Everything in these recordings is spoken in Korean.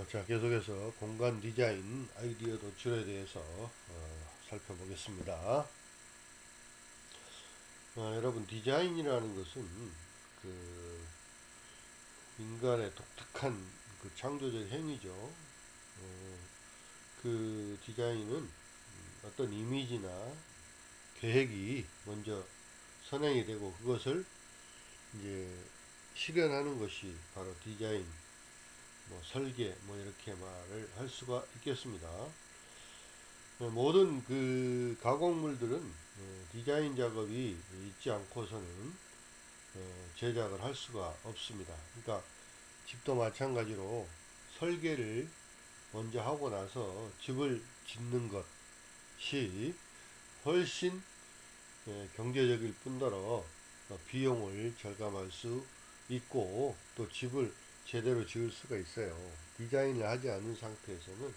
자, 계속해서 공간 디자인 아이디어 도출에 대해서 살펴보겠습니다. 여러분, 디자인이라는 것은 그 인간의 독특한 그 창조적 행위죠. 그 디자인은 어떤 이미지나 계획이 먼저 선행이 되고 그것을 이제 실현하는 것이 바로 디자인, 뭐 설계, 뭐 이렇게 말을 할 수가 있겠습니다. 모든 그 가공물들은 디자인 작업이 있지 않고서는 제작을 할 수가 없습니다. 그러니까 집도 마찬가지로 설계를 먼저 하고 나서 집을 짓는 것이 훨씬 경제적일 뿐더러 비용을 절감할 수 있고 또 집을 제대로 지을 수가 있어요. 디자인을 하지 않은 상태에서는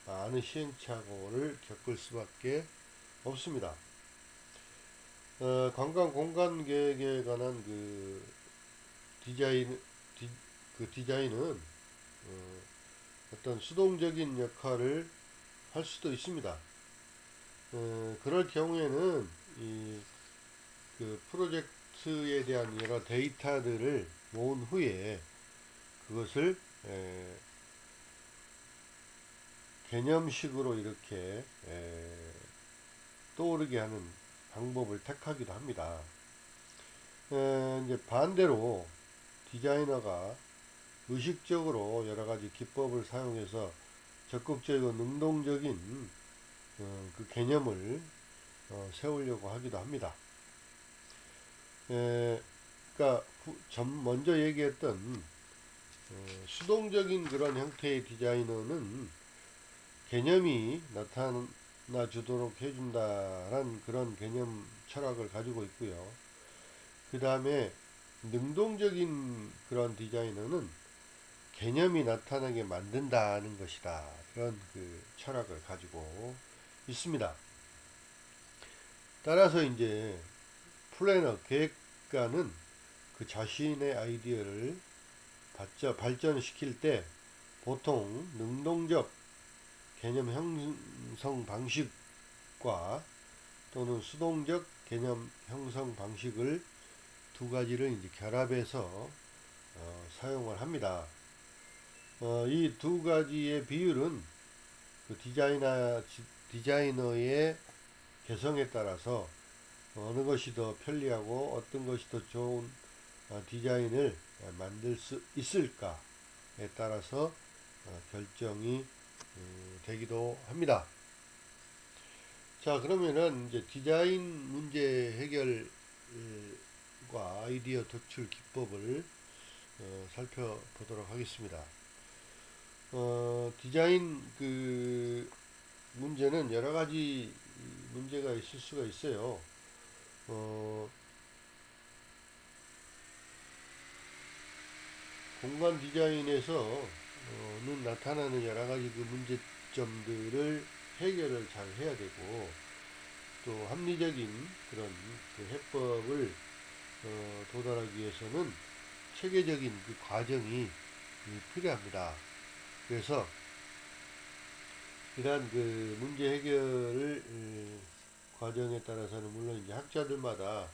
많은 시행착오를 겪을 수밖에 없습니다. 관광 공간 계획에 관한 그 디자인, 그 디자인은 어떤 수동적인 역할을 할 수도 있습니다. 그럴 경우에는 그 프로젝트에 대한 여러 데이터들을 모은 후에 그것을 개념식으로 이렇게 떠오르게 하는 방법을 택하기도 합니다. 이제 반대로 디자이너가 의식적으로 여러 가지 기법을 사용해서 적극적이고 능동적인 그 개념을 세우려고 하기도 합니다. 그러니까 먼저 얘기했던 수동적인 그런 형태의 디자이너는 개념이 나타나 주도록 해준다는 그런 개념 철학을 가지고 있고요. 그 다음에 능동적인 그런 디자이너는 개념이 나타나게 만든다는 것이다. 그런 그 철학을 가지고 있습니다. 따라서 이제 플래너, 계획가는 그 자신의 아이디어를 발전시킬 때 보통 능동적 개념 형성 방식과 또는 수동적 개념 형성 방식을 두 가지를 이제 결합해서 사용을 합니다. 이 두 가지의 비율은 그 디자이너의 개성에 따라서 어느 것이 더 편리하고 어떤 것이 더 좋은 디자인을 만들 수 있을까에 따라서 결정이 되기도 합니다. 자, 그러면은 이제 디자인 문제 해결과 아이디어 도출 기법을 살펴보도록 하겠습니다. 디자인 그 문제는 여러 가지 문제가 있을 수가 있어요. 공간 디자인에서는 나타나는 여러 가지 그 문제점들을 해결을 잘 해야 되고 또 합리적인 그런 그 해법을 도달하기 위해서는 체계적인 그 과정이 필요합니다. 그래서 이러한 그 문제 해결을 과정에 따라서는 물론 이제 학자들마다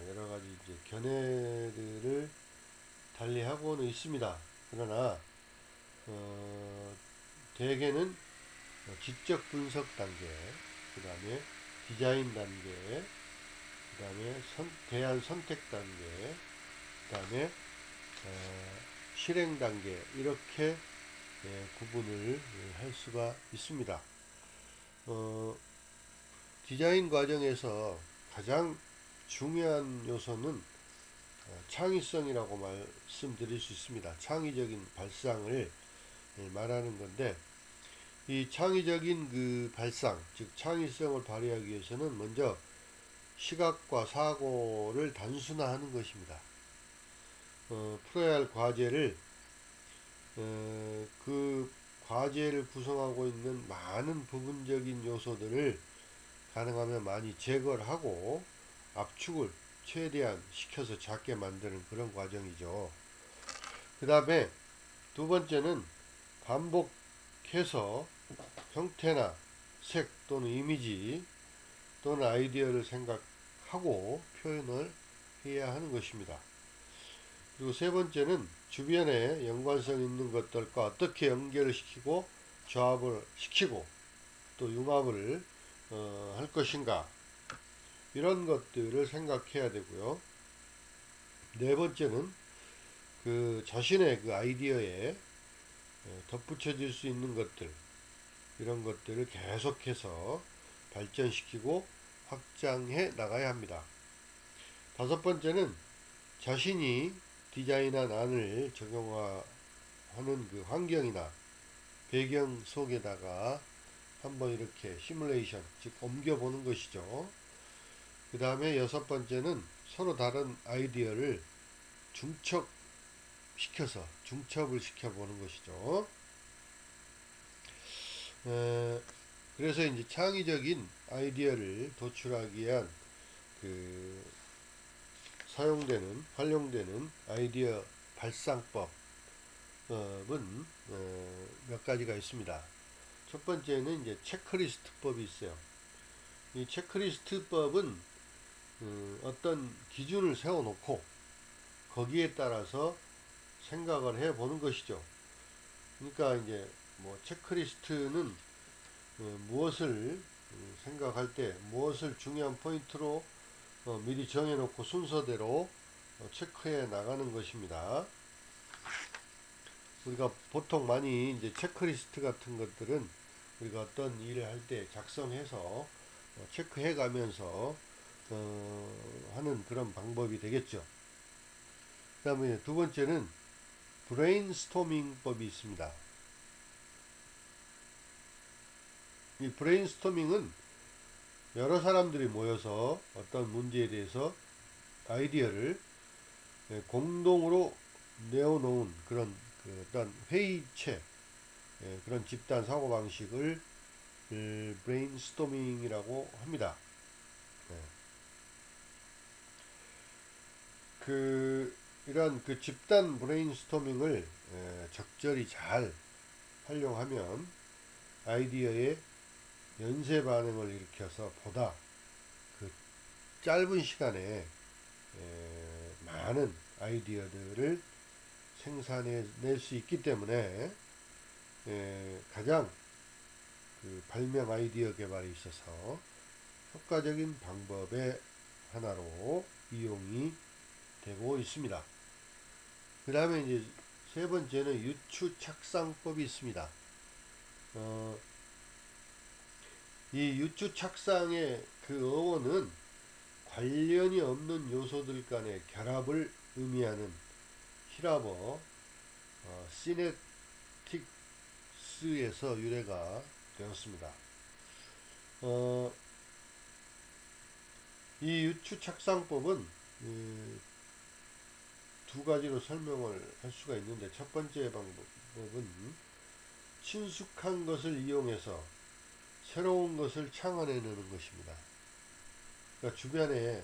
여러 가지 이제 견해들을 달리하고는 있습니다. 그러나 대개는 지적 분석 단계, 그 다음에 디자인 단계, 그 다음에 대안 선택 단계, 그 다음에 실행 단계 이렇게 구분을 할 수가 있습니다. 디자인 과정에서 가장 중요한 요소는 창의성이라고 말씀드릴 수 있습니다. 창의적인 발상을 말하는 건데 이 창의적인 그 발상, 즉 창의성을 발휘하기 위해서는 먼저 시각과 사고를 단순화하는 것입니다. 풀어야 할 과제를 그 과제를 구성하고 있는 많은 부분적인 요소들을 가능하면 많이 제거를 하고 압축을 최대한 시켜서 작게 만드는 그런 과정이죠. 그 다음에 두 번째는 반복해서 형태나 색 또는 이미지 또는 아이디어를 생각하고 표현을 해야 하는 것입니다. 그리고 세 번째는 주변에 연관성 있는 것들과 어떻게 연결을 시키고 조합을 시키고 또 융합을 할 것인가, 이런 것들을 생각해야 되고요. 네 번째는 그 자신의 그 아이디어에 덧붙여질 수 있는 것들, 이런 것들을 계속해서 발전시키고 확장해 나가야 합니다. 다섯 번째는 자신이 디자인한 안을 적용하는 그 환경이나 배경 속에다가 한번 이렇게 시뮬레이션, 즉 옮겨보는 것이죠. 그 다음에 여섯 번째는 서로 다른 아이디어를 중첩을 시켜보는 것이죠. 그래서 이제 창의적인 아이디어를 도출하기 위한 그 활용되는 아이디어 발상법은 몇 가지가 있습니다. 첫 번째는 이제 체크리스트법이 있어요. 이 체크리스트법은 어떤 기준을 세워놓고 거기에 따라서 생각을 해보는 것이죠. 그러니까 이제 뭐 체크리스트는 무엇을 생각할 때 무엇을 중요한 포인트로 미리 정해놓고 순서대로 체크해 나가는 것입니다. 우리가 보통 많이 이제 체크리스트 같은 것들은 우리가 어떤 일을 할 때 작성해서 체크해 가면서 하는 그런 방법이 되겠죠. 그 다음에 두 번째는 브레인스토밍법이 있습니다. 이 브레인스토밍은 여러 사람들이 모여서 어떤 문제에 대해서 아이디어를 공동으로 내어놓은 그런 어떤 회의체, 그런 집단 사고방식을 브레인스토밍이라고 합니다. 이런 그 집단 브레인스토밍을 적절히 잘 활용하면 아이디어의 연쇄 반응을 일으켜서 보다 그 짧은 시간에 많은 아이디어들을 생산해낼 수 있기 때문에 가장 그 발명 아이디어 개발에 있어서 효과적인 방법의 하나로 이용이 되고 있습니다. 그 다음에 이제 세 번째는 유추착상법이 있습니다. 이 유추착상의 그 어원은 관련이 없는 요소들 간의 결합을 의미하는 히라버 시네틱스에서 유래가 되었습니다. 이 유추착상법은 두 가지로 설명을 할 수가 있는데, 첫 번째 방법은 친숙한 것을 이용해서 새로운 것을 창안해내는 것입니다. 그러니까 주변에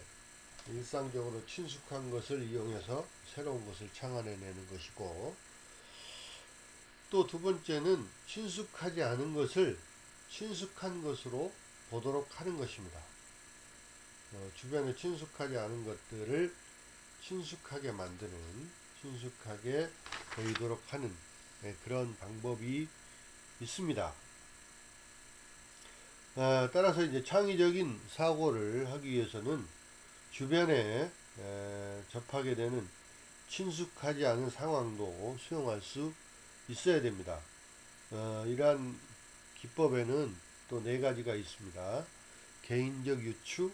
일상적으로 친숙한 것을 이용해서 새로운 것을 창안해내는 것이고, 또 두 번째는 친숙하지 않은 것을 친숙한 것으로 보도록 하는 것입니다. 주변에 친숙하지 않은 것들을 친숙하게 만드는, 친숙하게 보이도록 하는 그런 방법이 있습니다. 따라서 이제 창의적인 사고를 하기 위해서는 주변에 접하게 되는 친숙하지 않은 상황도 수용할 수 있어야 됩니다. 이러한 기법에는 또 네 가지가 있습니다. 개인적 유추,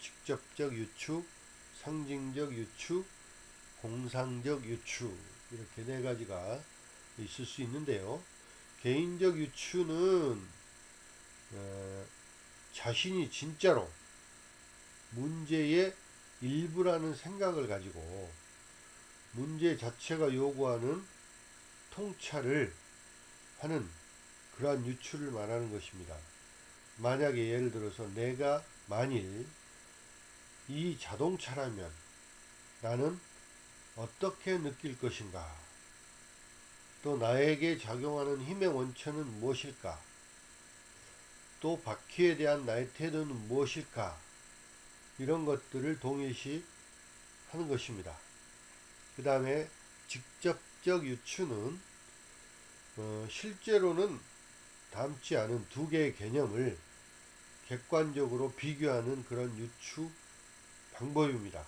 직접적 유추, 상징적 유추, 공상적 유추, 이렇게 네 가지가 있을 수 있는데요. 개인적 유추는 자신이 진짜로 문제의 일부라는 생각을 가지고 문제 자체가 요구하는 통찰을 하는 그러한 유추를 말하는 것입니다. 만약에 예를 들어서 내가 만일 이 자동차라면 나는 어떻게 느낄 것인가, 또 나에게 작용하는 힘의 원천은 무엇일까? 또 바퀴에 대한 나의 태도는 무엇일까? 이런 것들을 동일시 하는 것입니다. 그 다음에 직접적 유추는 실제로는 닮지 않은 두 개의 개념을 객관적으로 비교하는 그런 유추 방법입니다.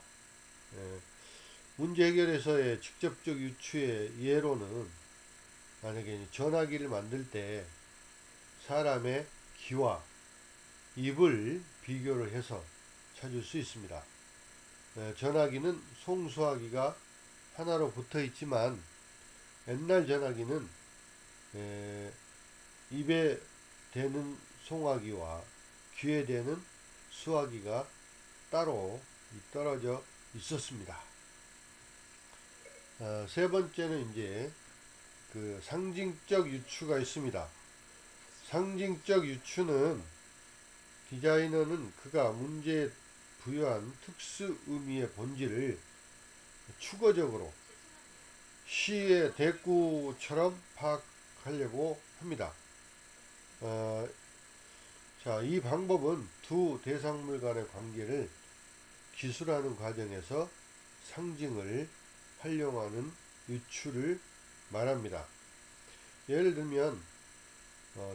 문제 해결에서의 직접적 유추의 예로는 만약에 전화기를 만들 때 사람의 귀와 입을 비교를 해서 찾을 수 있습니다. 전화기는 송수화기가 하나로 붙어 있지만 옛날 전화기는 입에 대는 송화기와 귀에 대는 수화기가 따로 떨어져 있었습니다. 세 번째는 이제 그 상징적 유추가 있습니다. 상징적 유추는 디자이너는 그가 문제에 부여한 특수 의미의 본질을 추가적으로 시의 대꾸처럼 파악하려고 합니다. 자, 이 방법은 두 대상물 간의 관계를 기술하는 과정에서 상징을 활용하는 유추를 말합니다. 예를 들면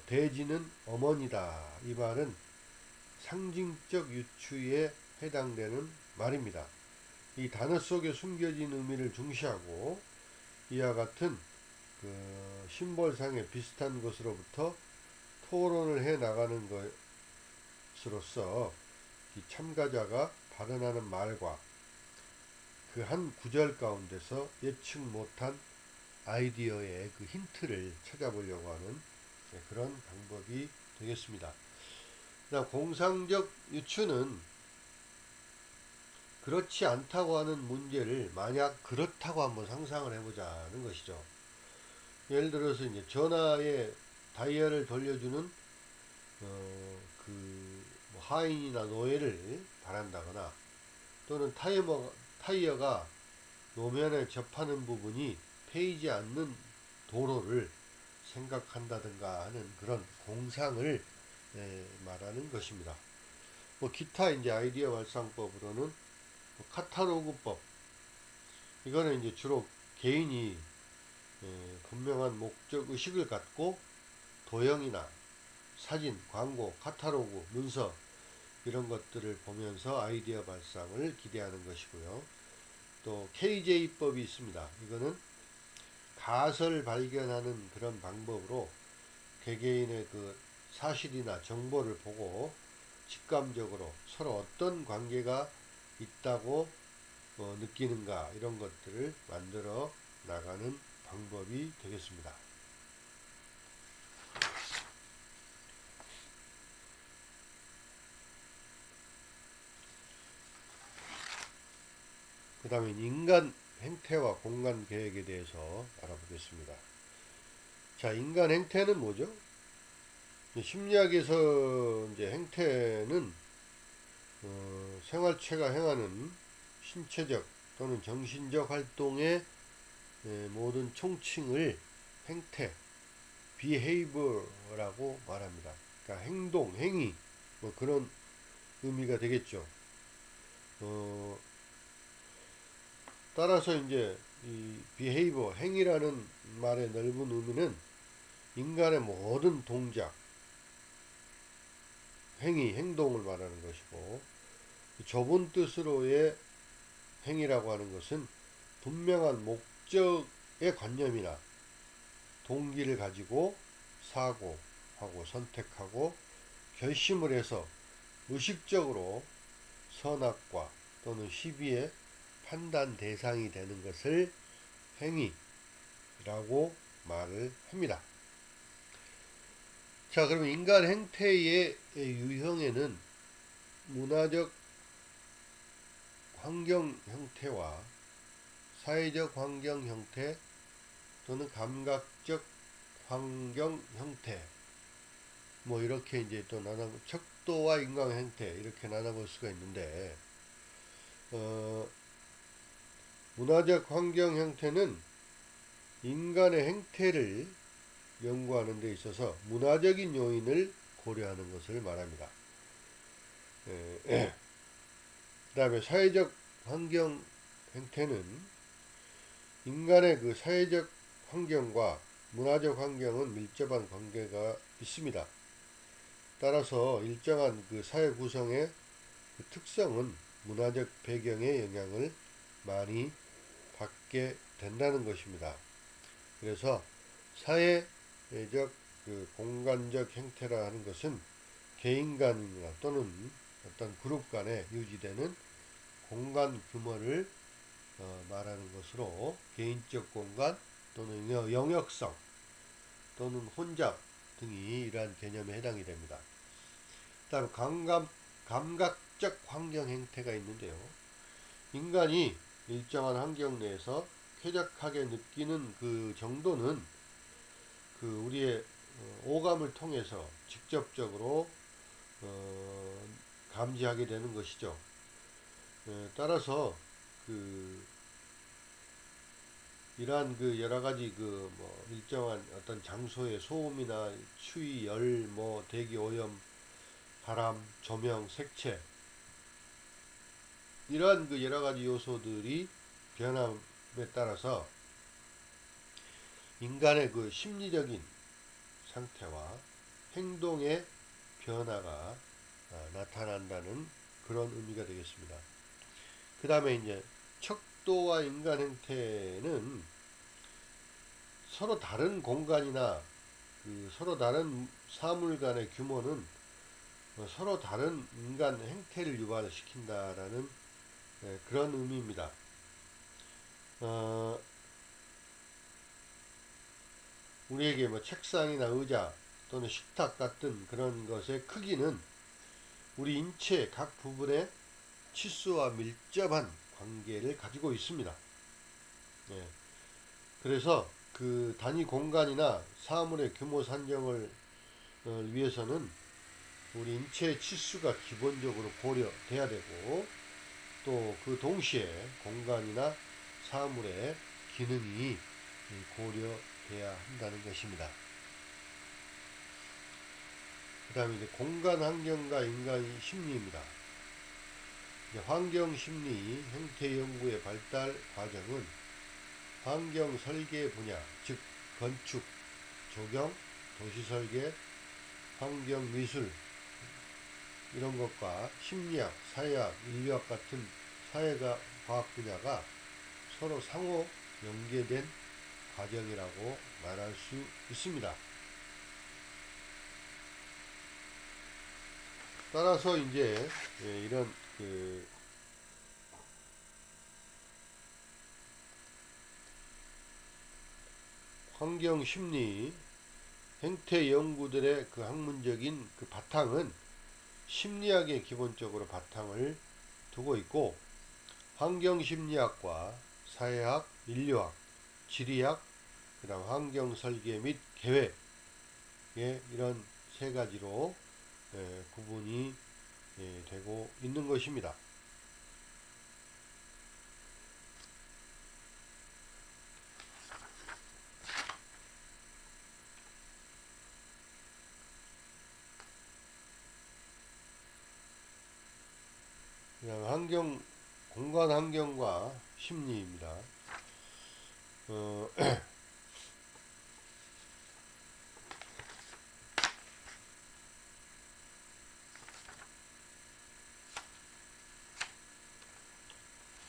돼지는 어머니다. 이 말은 상징적 유추에 해당되는 말입니다. 이 단어 속에 숨겨진 의미를 중시하고 이와 같은 그 심벌상의 비슷한 것으로부터 토론을 해 나가는 것으로서 이 참가자가 발언하는 말과 그 한 구절 가운데서 예측 못한 아이디어의 그 힌트를 찾아보려고 하는 그런 방법이 되겠습니다. 공상적 유추는 그렇지 않다고 하는 문제를 만약 그렇다고 한번 상상을 해보자는 것이죠. 예를 들어서 이제 전화에 다이얼을 돌려주는 하인이나 노예를 바란다거나 또는 타이어가 노면에 접하는 부분이 패이지 않는 도로를 생각한다든가 하는 그런 공상을 말하는 것입니다. 기타 이제 아이디어 발상법으로는 카탈로그법, 이거는 이제 주로 개인이 분명한 목적 의식을 갖고 도형이나 사진, 광고, 카탈로그, 문서 이런 것들을 보면서 아이디어 발상을 기대하는 것이고요. 또 KJ법이 있습니다. 이거는 가설 발견하는 그런 방법으로 개개인의 그 사실이나 정보를 보고 직감적으로 서로 어떤 관계가 있다고 느끼는가 이런 것들을 만들어 나가는 방법이 되겠습니다. 그 다음에 인간 행태와 공간 계획에 대해서 알아보겠습니다. 자, 인간 행태는 뭐죠? 심리학에서 이제 행태는 생활체가 행하는 신체적 또는 정신적 활동의 모든 총칭을 행태, behavior라고 말합니다. 그러니까 행동, 행위, 뭐 그런 의미가 되겠죠. 따라서 이제 이 behavior, 행위라는 말의 넓은 의미는 인간의 모든 동작, 행위, 행동을 말하는 것이고, 좁은 뜻으로의 행위라고 하는 것은 분명한 목적의 관념이나 동기를 가지고 사고하고 선택하고 결심을 해서 의식적으로 선악과 또는 시비의 판단 대상이 되는 것을 행위라고 말을 합니다. 자, 그러면 인간 행태의 유형에는 문화적 환경 형태와 사회적 환경 형태 또는 감각적 환경 형태 뭐 이렇게 이제 또 척도와 인간 행태 이렇게 나눠볼 수가 있는데 문화적 환경 형태는 인간의 행태를 연구하는 데 있어서 문화적인 요인을 고려하는 것을 말합니다. 그 다음에 사회적 환경 행태는 인간의 그 사회적 환경과 문화적 환경은 밀접한 관계가 있습니다. 따라서 일정한 그 사회 구성의 그 특성은 문화적 배경의 영향을 많이 받게 된다는 것입니다. 그래서 사회적 그 공간적 행태라 하는 것은 개인 간이나 또는 어떤 그룹 간에 유지되는 공간 규모를 말하는 것으로 개인적 공간 또는 영역성 또는 혼잡 등이 이러한 개념에 해당이 됩니다. 다음 감각적 환경 행태가 있는데요. 인간이 일정한 환경 내에서 쾌적하게 느끼는 그 정도는 그 우리의 오감을 통해서 직접적으로 감지하게 되는 것이죠. 따라서 그 이러한 그 여러 가지 그 뭐 일정한 어떤 장소의 소음이나 추위, 열, 뭐 대기 오염, 바람, 조명, 색채 이러한 그 여러 가지 요소들이 변함에 따라서 인간의 그 심리적인 상태와 행동의 변화가 나타난다는 그런 의미가 되겠습니다. 그 다음에 이제 척도와 인간 행태는 서로 다른 공간이나 그 서로 다른 사물 간의 규모는 서로 다른 인간 행태를 유발시킨다라는 그런 의미입니다. 우리에게 뭐 책상이나 의자 또는 식탁 같은 그런 것의 크기는 우리 인체 각 부분의 치수와 밀접한 관계를 가지고 있습니다. 예. 그래서 그 단위 공간이나 사물의 규모 산정을 위해서는 우리 인체의 치수가 기본적으로 고려돼야 되고 또 그 동시에 공간이나 사물의 기능이 고려돼야 한다는 것입니다. 그 다음에 이제 공간 환경과 인간 심리입니다. 환경 심리 행태 연구의 발달 과정은 환경 설계 분야, 즉 건축, 조경, 도시 설계, 환경 미술 이런 것과 심리학, 사회학, 인류학 같은 사회가 과학 분야가 서로 상호 연계된 과정이라고 말할 수 있습니다. 따라서 이제 이런 그 환경 심리 행태 연구들의 그 학문적인 그 바탕은 심리학에 기본적으로 바탕을 두고 있고 환경 심리학과 사회학, 인류학, 지리학, 그다음 환경 설계 및 계획의 이런 세 가지로 구분이 되고 있는 것입니다. 그다음 공간 환경과 심리입니다.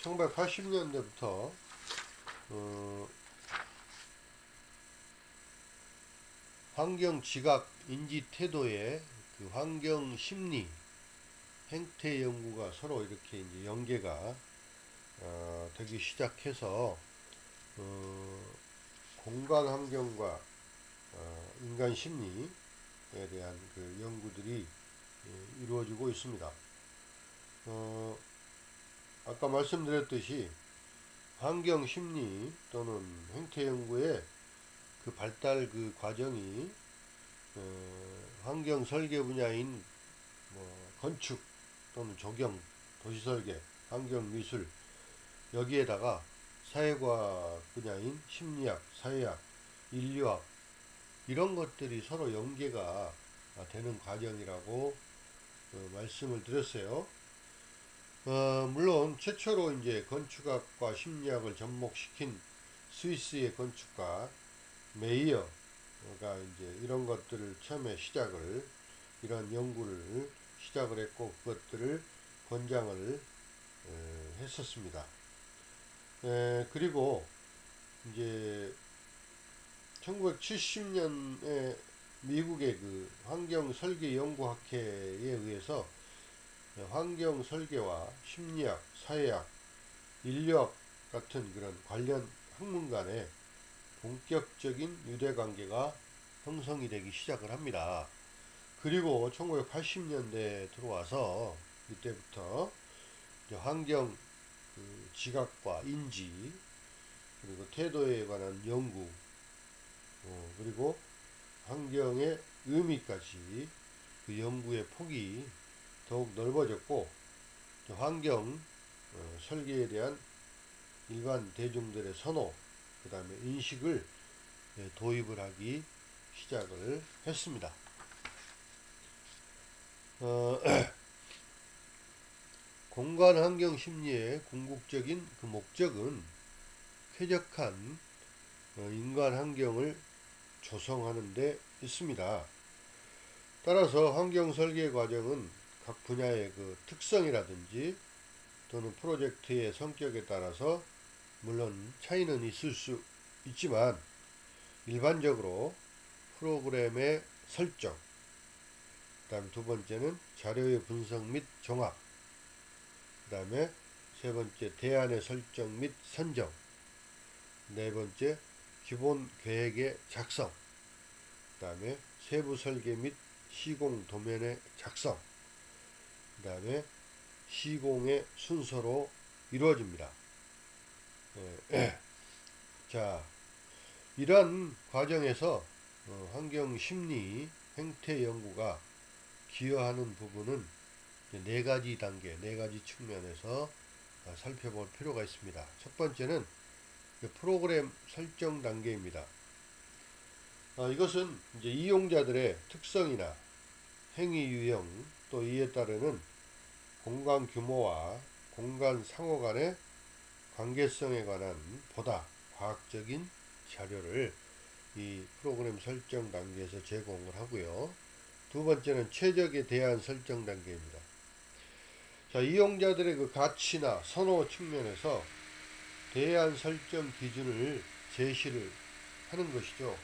1980년대부터 환경 지각 인지 태도의 그 환경 심리 행태 연구가 서로 이렇게 이제 연계가 되기 시작해서 공간 환경과 인간 심리에 대한 그 연구들이 이루어지고 있습니다. 아까 말씀드렸듯이 환경 심리 또는 행태 연구의 그 발달 그 과정이 환경 설계 분야인 뭐 건축 또는 조경, 도시 설계, 환경 미술 여기에다가 사회과학 분야인 심리학, 사회학, 인류학 이런 것들이 서로 연계가 되는 과정이라고 말씀을 드렸어요. 물론 최초로 이제 건축학과 심리학을 접목시킨 스위스의 건축가 메이어가 이제 이런 것들을 처음에 이런 연구를 시작을 했고 그것들을 권장을 했었습니다. 그리고 이제 1970년에 미국의 그 환경설계연구학회에 의해서 환경설계와 심리학, 사회학, 인류학 같은 그런 관련 학문 간의 본격적인 유대관계가 형성이 되기 시작을 합니다. 그리고 1980년대에 들어와서 이때부터 환경 지각과 인지 그리고 태도에 관한 연구 그리고 환경의 의미까지 그 연구의 폭이 더욱 넓어졌고 환경 설계에 대한 일반 대중들의 선호 그 다음에 인식을 도입을 하기 시작을 했습니다. 공간환경 심리의 궁극적인 그 목적은 쾌적한 인간 환경을 조성하는 데 있습니다. 따라서 환경 설계 과정은 각 분야의 그 특성이라든지 또는 프로젝트의 성격에 따라서 물론 차이는 있을 수 있지만 일반적으로 프로그램의 설정, 그 다음에 두 번째는 자료의 분석 및 종합, 그 다음에 세 번째 대안의 설정 및 선정, 네 번째 기본 계획의 작성, 그 다음에 세부 설계 및 시공 도면의 작성, 그 다음에 시공의 순서로 이루어집니다. 자, 이러한 과정에서 환경 심리 행태 연구가 기여하는 부분은 네 가지 단계, 네 가지 측면에서 살펴볼 필요가 있습니다. 첫 번째는 프로그램 설정 단계입니다. 이것은 이제 이용자들의 특성이나 행위 유형 또 이에 따르는 공간 규모와 공간 상호 간의 관계성에 관한 보다 과학적인 자료를 이 프로그램 설정 단계에서 제공을 하고요. 두 번째는 최적의 대안 설정 단계입니다. 자, 이용자들의 그 가치나 선호 측면에서 대안 설정 기준을 제시를 하는 것이죠.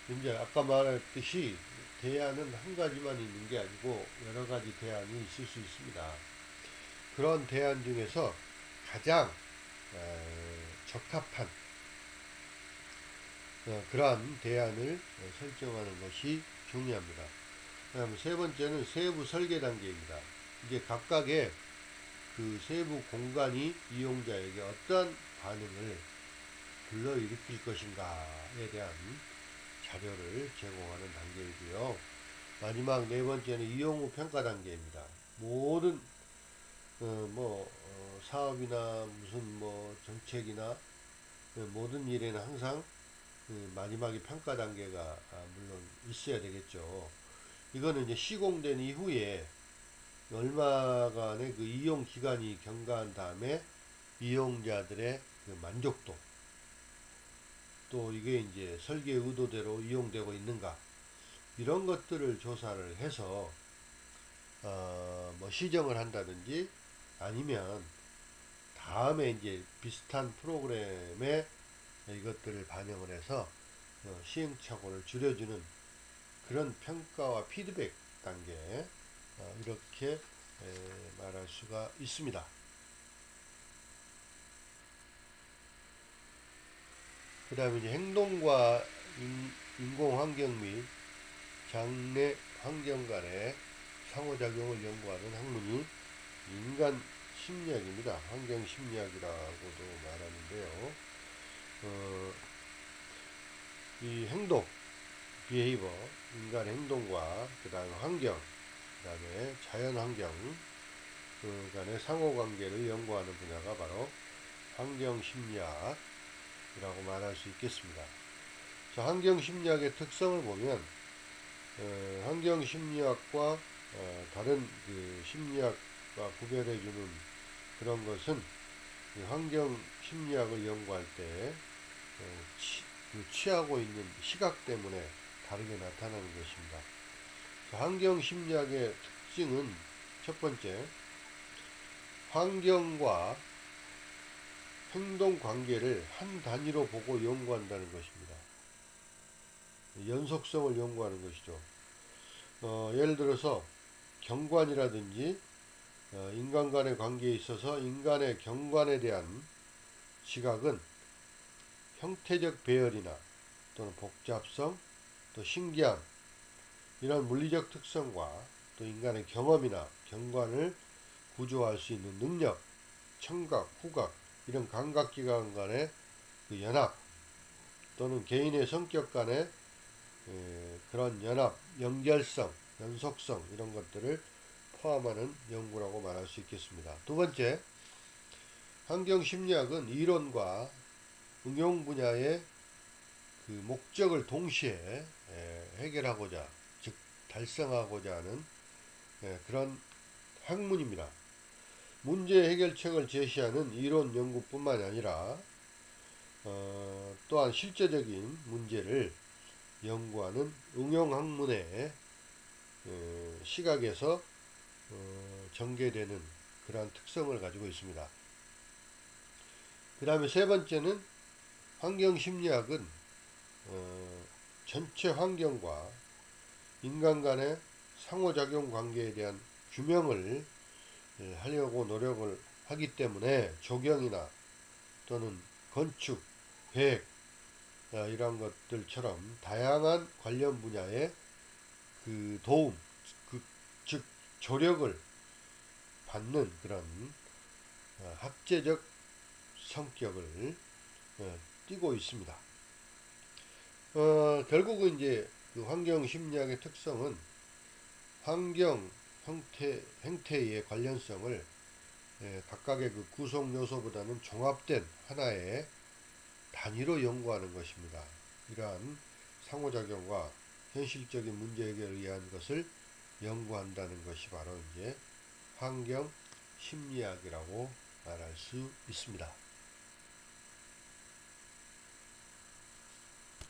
이제 아까 말했듯이 대안은 한 가지만 있는 게 아니고 여러 가지 대안이 있을 수 있습니다. 그런 대안 중에서 가장 적합한 그러한 대안을 설정하는 것이 중요합니다. 그다음 세 번째는 세부 설계 단계입니다. 이제 각각의 그 세부 공간이 이용자에게 어떤 반응을 불러일으킬 것인가에 대한 자료를 제공하는 단계이고요. 마지막 네 번째는 이용 후 평가 단계입니다. 모든 사업이나 무슨 정책이나 모든 일에는 항상 마지막에 평가 단계가 물론 있어야 되겠죠. 이거는 이제 시공된 이후에 얼마간의 그 이용 기간이 경과한 다음에 이용자들의 그 만족도 또 이게 이제 설계 의도대로 이용되고 있는가 이런 것들을 조사를 해서 시정을 한다든지 아니면 다음에 이제 비슷한 프로그램에 이것들을 반영을 해서 시행착오를 줄여주는 그런 평가와 피드백 단계 이렇게 말할 수가 있습니다. 그 다음에 이제 행동과 인공환경 및 장래 환경 간의 상호작용을 연구하는 학문이 인간 심리학입니다. 환경 심리학이라고도 말하는데요. 이 행동, 비헤이버, 인간 행동과 그 다음에 환경, 그 다음에 자연 환경 간의 상호관계를 연구하는 분야가 바로 환경심리학이라고 말할 수 있겠습니다. 자, 환경심리학의 특성을 보면 환경심리학과 다른 그 심리학과 구별해주는 그런 것은 환경심리학을 연구할 때 취하고 있는 시각 때문에 다르게 나타나는 것입니다. 환경심리학의 특징은 첫 번째, 환경과 행동 관계를 한 단위로 보고 연구한다는 것입니다. 연속성을 연구하는 것이죠. 예를 들어서 경관이라든지 인간 간의 관계에 있어서 인간의 경관에 대한 시각은 형태적 배열이나 또는 복잡성, 또 신기함, 이런 물리적 특성과 또 인간의 경험이나 경관을 구조할 수 있는 능력, 청각, 후각, 이런 감각기관 간의 그 연합, 또는 개인의 성격 간의 그런 연합, 연결성, 연속성, 이런 것들을 포함하는 연구라고 말할 수 있겠습니다. 두 번째, 환경심리학은 이론과 응용 분야의 그 목적을 동시에 해결하고자, 즉 달성하고자 하는 그런 학문입니다. 문제 해결책을 제시하는 이론 연구뿐만 아니라 또한 실제적인 문제를 연구하는 응용학문의 시각에서 전개되는 그러한 특성을 가지고 있습니다. 그 다음에 세 번째는 환경심리학은 전체 환경과 인간 간의 상호작용 관계에 대한 규명을 하려고 노력을 하기 때문에 조경이나 또는 건축, 계획 이런 것들처럼 다양한 관련 분야의 그 도움, 즉 조력을 받는 그런 학제적 성격을 띠고 있습니다. 결국은 이제 그 환경 심리학의 특성은 환경 행태의 관련성을 각각의 그 구성 요소보다는 종합된 하나의 단위로 연구하는 것입니다. 이러한 상호작용과 현실적인 문제 해결을 위한 것을 연구한다는 것이 바로 이제 환경 심리학이라고 말할 수 있습니다.